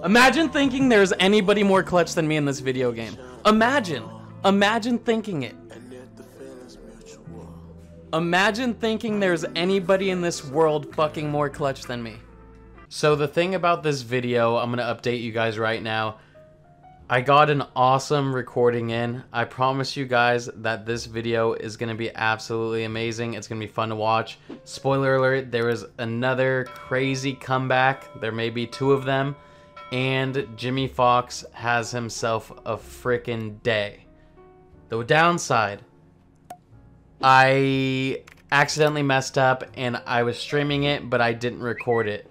Imagine thinking there's anybody more clutch than me in this video game. Imagine thinking it. Imagine thinking there's anybody in this world fucking more clutch than me. So the thing about this video, I'm gonna update you guys right now. I got an awesome recording in. I promise you guys that this video is gonna be absolutely amazing. It's gonna be fun to watch. Spoiler alert, there is another crazy comeback. There may be two of them. And Jimmie Foxx has himself a freaking day. The downside, I accidentally messed up and I was streaming it, but I didn't record it.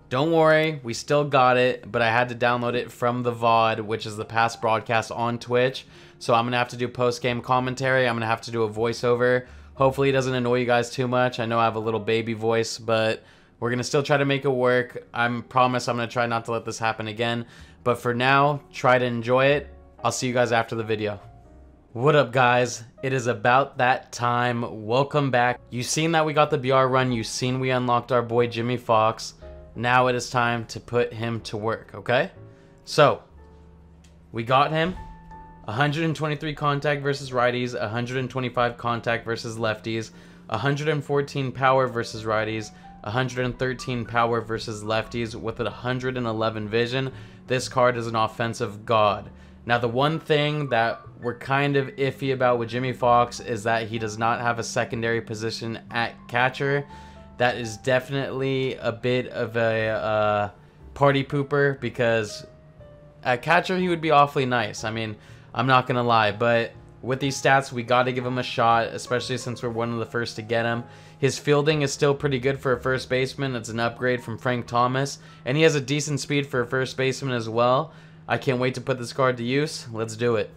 Don't worry, we still got it, but I had to download it from the VOD, which is the past broadcast on Twitch. So I'm going to have to do post-game commentary. I'm going to have to do a voiceover. Hopefully it doesn't annoy you guys too much. I know I have a little baby voice, but we're going to still try to make it work. I promise I'm going to try not to let this happen again. But for now, try to enjoy it. I'll see you guys after the video. What up, guys? It is about that time. Welcome back. You've seen that we got the BR run. You've seen we unlocked our boy Jimmie Foxx. Now it is time to put him to work, okay? So, we got him. 123 contact versus righties, 125 contact versus lefties, 114 power versus righties, 113 power versus lefties with 111 vision. This card is an offensive god. Now, the one thing that we're kind of iffy about with Jimmie Foxx is that he does not have a secondary position at catcher. That is definitely a bit of a party pooper, because at catcher he would be awfully nice. I mean, I'm not going to lie, but with these stats, we got to give him a shot, especially since we're one of the first to get him. His fielding is still pretty good for a first baseman. It's an upgrade from Frank Thomas, and he has a decent speed for a first baseman as well. I can't wait to put this card to use. Let's do it.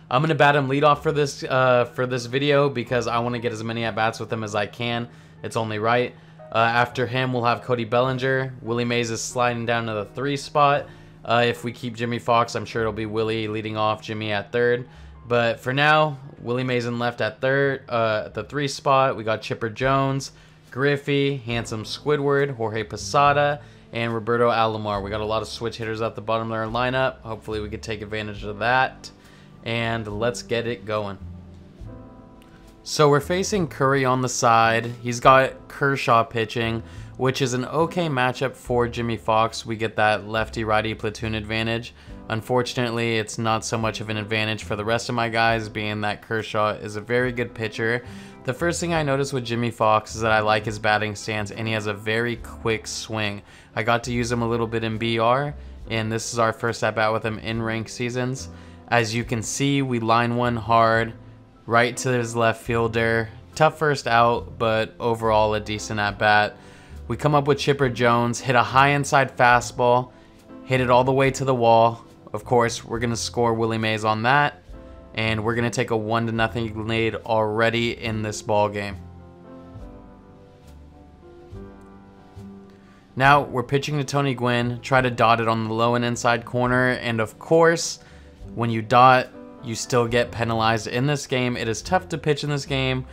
I'm going to bat him leadoff for this video because I want to get as many at-bats with him as I can. It's only right. After him, we'll have Cody Bellinger. Willie Mays is sliding down to the 3 spot. If we keep Jimmie Foxx, I'm sure it'll be Willie leading off, Jimmy at 3rd. But for now, Willie Mays in left at 3rd, at the 3 spot. We got Chipper Jones, Griffey, Handsome Squidward, Jorge Posada, and Roberto Alomar. We got a lot of switch hitters at the bottom of our lineup. Hopefully we could take advantage of that. And let's get it going. So we're facing Curry on the side. He's got Kershaw pitching, which is an okay matchup for Jimmie Foxx. We get that lefty-righty platoon advantage. Unfortunately, it's not so much of an advantage for the rest of my guys, being that Kershaw is a very good pitcher. The first thing I noticed with Jimmie Foxx is that I like his batting stance, and he has a very quick swing. I got to use him a little bit in BR, and this is our first at-bat with him in ranked seasons. As you can see, we line one hard, right to his left fielder. Tough first out, but overall a decent at-bat. We come up with Chipper Jones, hit a high inside fastball, hit it all the way to the wall. Of course, we're going to score Willie Mays on that, and we're going to take a 1-0 lead already in this ball game. Now, we're pitching to Tony Gwynn, try to dot it on the low and inside corner, and of course, when you dot, you still get penalized in this game. It is tough to pitch in this game.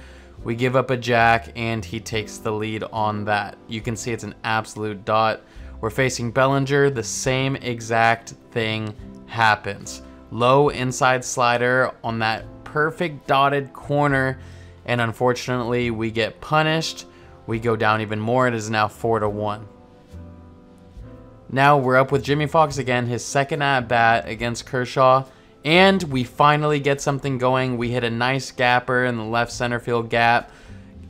We give up a jack, and he takes the lead on that. You can see it's an absolute dot. We're facing Bellinger. The same exact thing happens. Low inside slider on that perfect dotted corner, and unfortunately, we get punished. We go down even more. It is now 4-1. Now we're up with Jimmie Foxx again, his second at-bat against Kershaw. And we finally get something going. We hit a nice gapper in the left center field gap.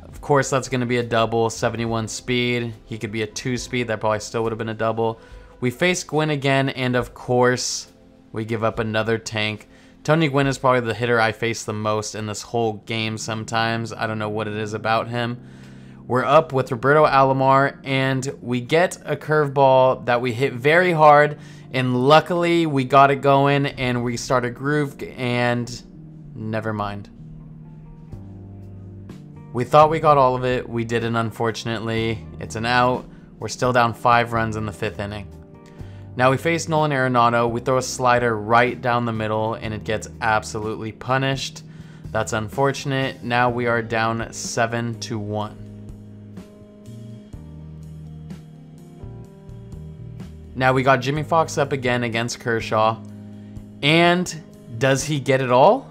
Of course, that's going to be a double, 71 speed. He could be a 2 speed. That probably still would have been a double. We face Gwynn again, and of course, we give up another tank. Tony Gwynn is probably the hitter I face the most in this whole game sometimes. I don't know what it is about him. We're up with Roberto Alomar, and we get a curveball that we hit very hard. And luckily, we got it going, and we start a groove, and never mind. We thought we got all of it. We didn't, unfortunately. It's an out. We're still down 5 runs in the 5th inning. Now we face Nolan Arenado. We throw a slider right down the middle, and it gets absolutely punished. That's unfortunate. Now we are down 7-1. Now we got Jimmie Foxx up again against Kershaw. And does he get it all?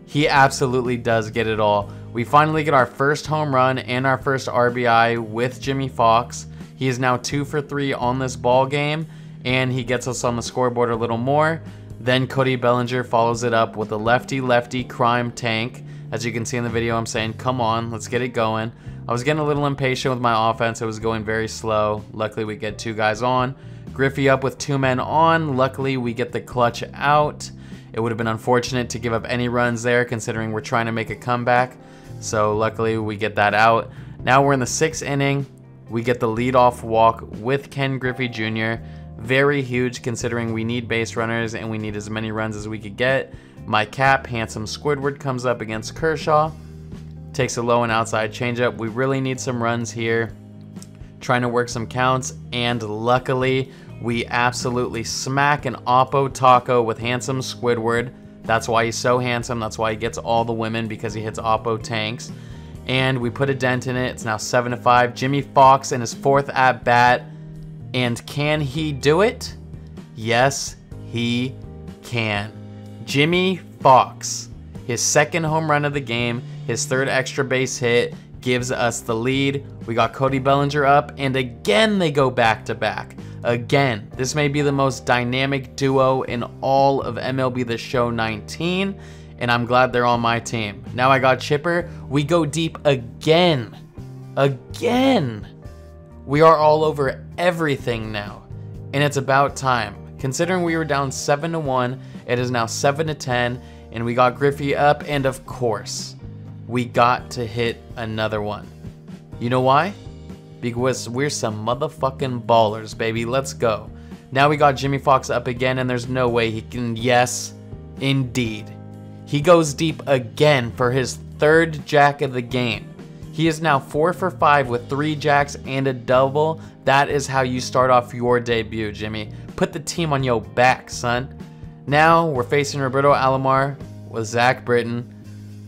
He absolutely does get it all. We finally get our first home run and our first RBI with Jimmie Foxx. He is now 2 for 3 on this ball game, and he gets us on the scoreboard a little more. Then Cody Bellinger follows it up with a lefty-lefty crime tank. As you can see in the video, I'm saying, come on, let's get it going. I was getting a little impatient with my offense. It was going very slow. Luckily, we get 2 guys on. Griffey up with 2 men on. Luckily, we get the clutch out. It would have been unfortunate to give up any runs there, considering we're trying to make a comeback. So luckily, we get that out. Now we're in the 6th inning. We get the leadoff walk with Ken Griffey Jr. Very huge, considering we need base runners and we need as many runs as we could get. My cap, handsome Squidward, comes up against Kershaw. Takes a low and outside changeup. We really need some runs here. Trying to work some counts, and luckily, we absolutely smack an Oppo Taco with handsome Squidward. That's why he's so handsome. That's why he gets all the women, because he hits Oppo tanks. And we put a dent in it. It's now 7-5. Jimmie Foxx in his 4th at-bat. And can he do it? Yes, he can. Jimmie Foxx, his 2nd home run of the game, his 3rd extra base hit, gives us the lead. We got Cody Bellinger up, and again they go back-to-back. Again, this may be the most dynamic duo in all of MLB The Show 19, and I'm glad they're on my team. Now I got Chipper. We go deep again. Again. We are all over everything now, and it's about time. Considering we were down 7-1, it is now 7-10, and we got Griffey up, and of course, we got to hit another one. You know why? Because we're some motherfucking ballers, baby. Let's go. Now we got Jimmie Foxx up again, and there's no way he can. Yes, indeed. He goes deep again for his 3rd jack of the game. He is now 4 for 5 with 3 jacks and a double. That is how you start off your debut, Jimmy. Put the team on your back, son. Now we're facing Roberto Alomar with Zach Britton.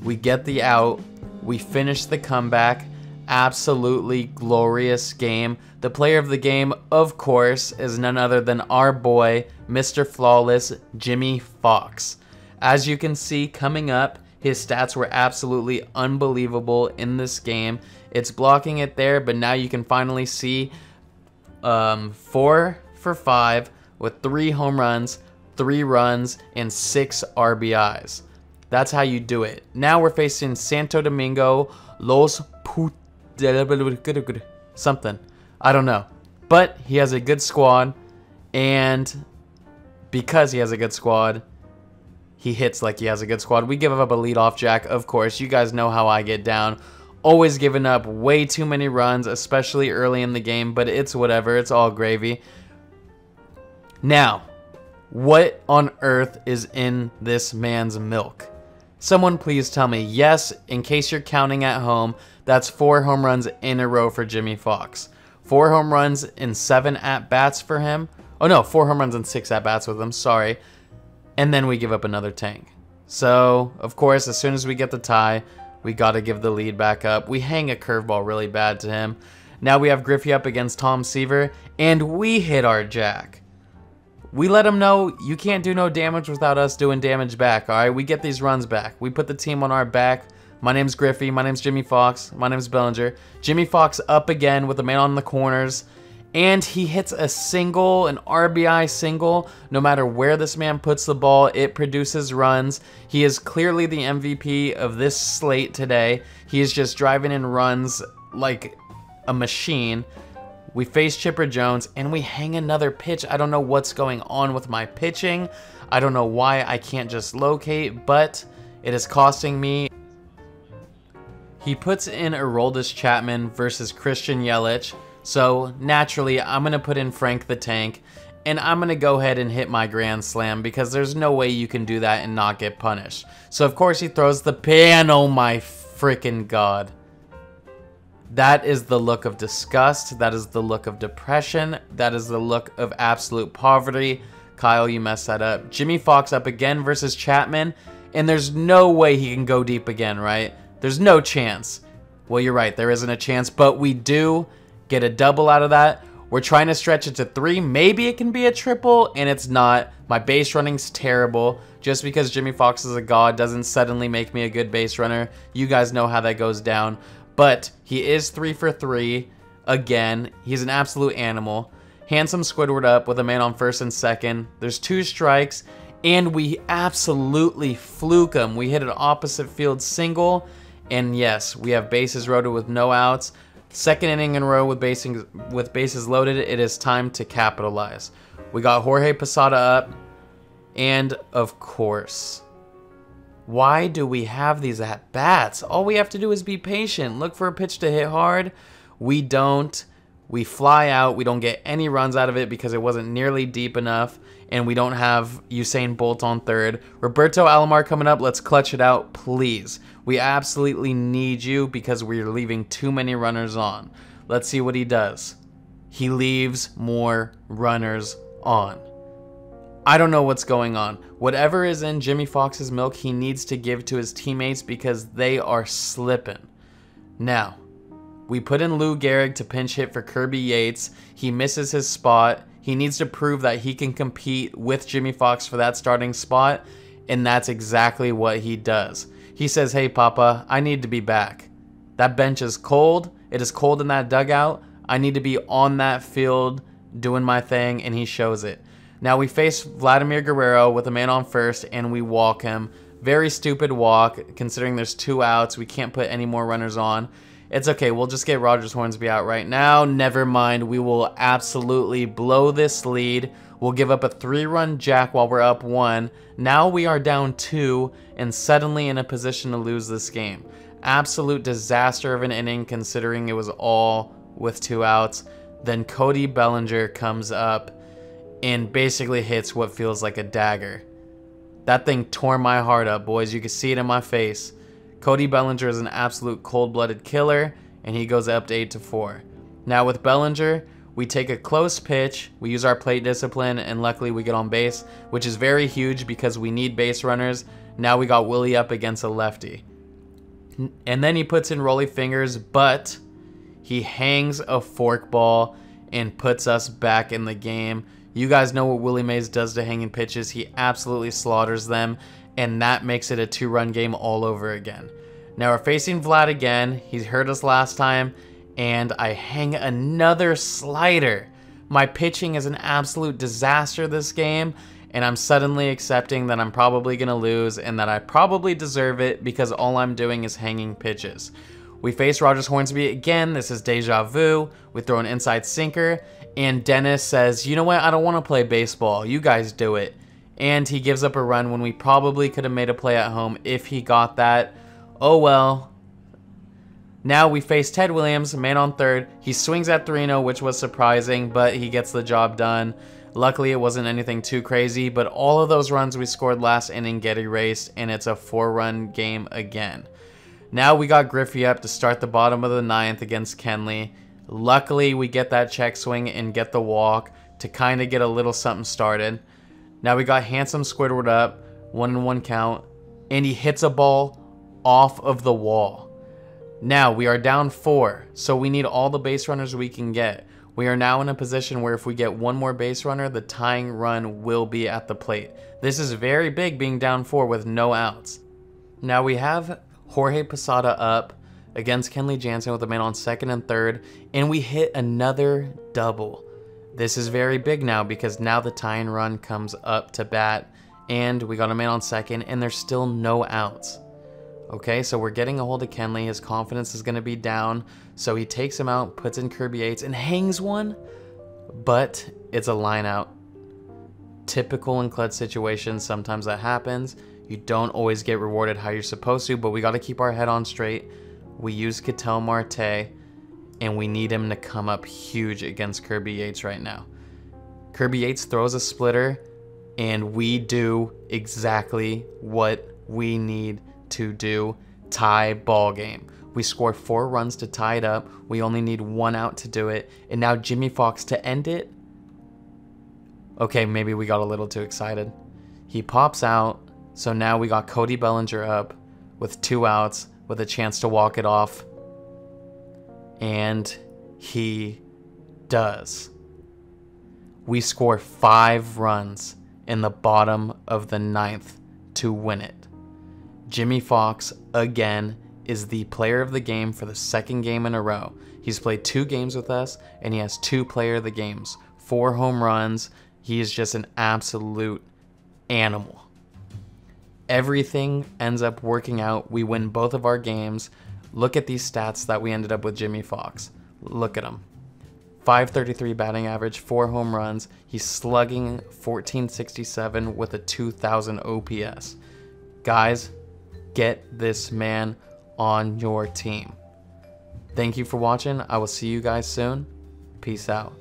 We get the out. We finish the comeback. Absolutely glorious game. The player of the game, of course, is none other than our boy, Mr. Flawless, Jimmie Foxx. As you can see coming up, his stats were absolutely unbelievable in this game. It's blocking it there, but now you can finally see 4 for 5 with 3 home runs, 3 runs, and 6 RBIs. That's how you do it. Now we're facing Santo Domingo, Los Put... something. I don't know. But he has a good squad, and because he has a good squad, he hits like he has a good squad. We give up a leadoff jack, of course. You guys know how I get down. Always giving up way too many runs, especially early in the game, but it's whatever. It's all gravy. Now, what on earth is in this man's milk? Someone please tell me. Yes, in case you're counting at home, that's 4 home runs in a row for Jimmie Foxx. 4 home runs in 7 at-bats for him. Oh no, 4 home runs and 6 at-bats with him, sorry. And then we give up another tank. So, of course, as soon as we get the tie, we got to give the lead back up. We hang a curveball really bad to him. Now we have Griffey up against Tom Seaver, and we hit our jack. We let him know you can't do no damage without us doing damage back, alright? We get these runs back. We put the team on our back. My name's Griffey. My name's Jimmie Foxx. My name's Bellinger. Jimmie Foxx up again with a man on the corners. And he hits a single, an RBI single. No matter where this man puts the ball, it produces runs. He is clearly the MVP of this slate today. He is just driving in runs like a machine. We face Chipper Jones, and we hang another pitch. I don't know what's going on with my pitching. I don't know why I can't just locate, but it is costing me. He puts in Aroldis Chapman versus Christian Yelich. So naturally, I'm going to put in Frank the Tank, and I'm going to go ahead and hit my grand slam because there's no way you can do that and not get punished. So of course he throws the pan. Oh my freaking God. That is the look of disgust. That is the look of depression. That is the look of absolute poverty. Kyle, you messed that up. Jimmie Foxx up again versus Chapman, and there's no way he can go deep again, right? There's no chance. Well, you're right. There isn't a chance, but we do get a double out of that. We're trying to stretch it to 3. Maybe it can be a triple, and it's not. My base running's terrible. Just because Jimmie Foxx is a god doesn't suddenly make me a good base runner. You guys know how that goes down. But he is 3 for 3. Again, he's an absolute animal. Handsome Squidward up with a man on first and second. There's 2 strikes, and we absolutely fluke him. We hit an opposite field single, and yes, we have bases loaded with no outs. Second inning in a row with bases loaded. It is time to capitalize. We got Jorge Posada up, and of course, why do we have these at bats? All we have to do is be patient. Look for a pitch to hit hard. We don't. We fly out. We don't get any runs out of it because it wasn't nearly deep enough, and we don't have Usain Bolt on third. Roberto Alomar coming up. Let's clutch it out, please. We absolutely need you because we're leaving too many runners on. Let's see what he does. He leaves more runners on. I don't know what's going on. Whatever is in Jimmie Foxx's milk, he needs to give to his teammates because they are slipping. Now, we put in Lou Gehrig to pinch hit for Kirby Yates. He misses his spot. He needs to prove that he can compete with Jimmie Foxx for that starting spot, and that's exactly what he does. He says, "Hey, Papa, I need to be back. That bench is cold. It is cold in that dugout. I need to be on that field doing my thing," and he shows it. Now we face Vladimir Guerrero with a man on first, and we walk him. Very stupid walk, considering there's 2 outs. We can't put any more runners on. It's okay. We'll just get Rogers Hornsby out right now. Never mind. We will absolutely blow this lead. We'll give up a 3-run jack while we're up 1. Now we are down 2 and suddenly in a position to lose this game. Absolute disaster of an inning considering it was all with 2 outs. Then Cody Bellinger comes up and basically hits what feels like a dagger. That thing tore my heart up, boys. You can see it in my face. Cody Bellinger is an absolute cold-blooded killer, and he goes up to 8-4. Now with Bellinger, we take a close pitch, we use our plate discipline, and luckily we get on base, which is very huge because we need base runners. Now we got Willie up against a lefty. And then he puts in rolly fingers, but he hangs a forkball and puts us back in the game. You guys know what Willie Mays does to hanging pitches. He absolutely slaughters them, and that makes it a 2-run game all over again. Now we're facing Vlad again. He hurt us last time, and I hang another slider. My pitching is an absolute disaster this game, and I'm suddenly accepting that I'm probably going to lose and that I probably deserve it because all I'm doing is hanging pitches. We face Rogers Hornsby again. This is deja vu. We throw an inside sinker, and Dennis says, "You know what? I don't want to play baseball. You guys do it." And he gives up a run when we probably could have made a play at home if he got that. Oh well. Now we face Ted Williams, man on third. He swings at 3-0, which was surprising, but he gets the job done. Luckily, it wasn't anything too crazy, but all of those runs we scored last inning get erased, and it's a 4-run game again. Now we got Griffey up to start the bottom of the 9th against Kenley. Luckily, we get that check swing and get the walk to kind of get a little something started. Now we got Handsome Squidward up, 1-1 count, and he hits a ball off of the wall. Now we are down 4, so we need all the base runners we can get. We are now in a position where if we get one more base runner, the tying run will be at the plate. This is very big being down 4 with no outs. Now we have Jorge Posada up against Kenley Jansen with a man on second and third, and we hit another double. This is very big now because now the tying run comes up to bat, and we got a man on second, and there's still no outs. Okay, so we're getting a hold of Kenley. His confidence is going to be down, so he takes him out, puts in Kirby Yates, and hangs one, but it's a line out. Typical in clutch situations, sometimes that happens. You don't always get rewarded how you're supposed to, but we got to keep our head on straight. We use Ketel Marte, and we need him to come up huge against Kirby Yates right now. Kirby Yates throws a splitter, and we do exactly what we need to do. Tie ball game. We score 4 runs to tie it up. We only need 1 out to do it. And now Jimmie Foxx to end it. Okay, maybe we got a little too excited. He pops out. So now we got Cody Bellinger up with 2 outs with a chance to walk it off. And he does. We score 5 runs in the bottom of the 9th to win it. Jimmie Foxx, again, is the player of the game for the 2nd game in a row. He's played 2 games with us, and he has 2 player of the games, 4 home runs. He is just an absolute animal. Everything ends up working out. We win both of our games. Look at these stats that we ended up with Jimmie Foxx. Look at him. 533 batting average, 4 home runs. He's slugging 1467 with a 2000 OPS. Guys, get this man on your team. Thank you for watching. I will see you guys soon. Peace out.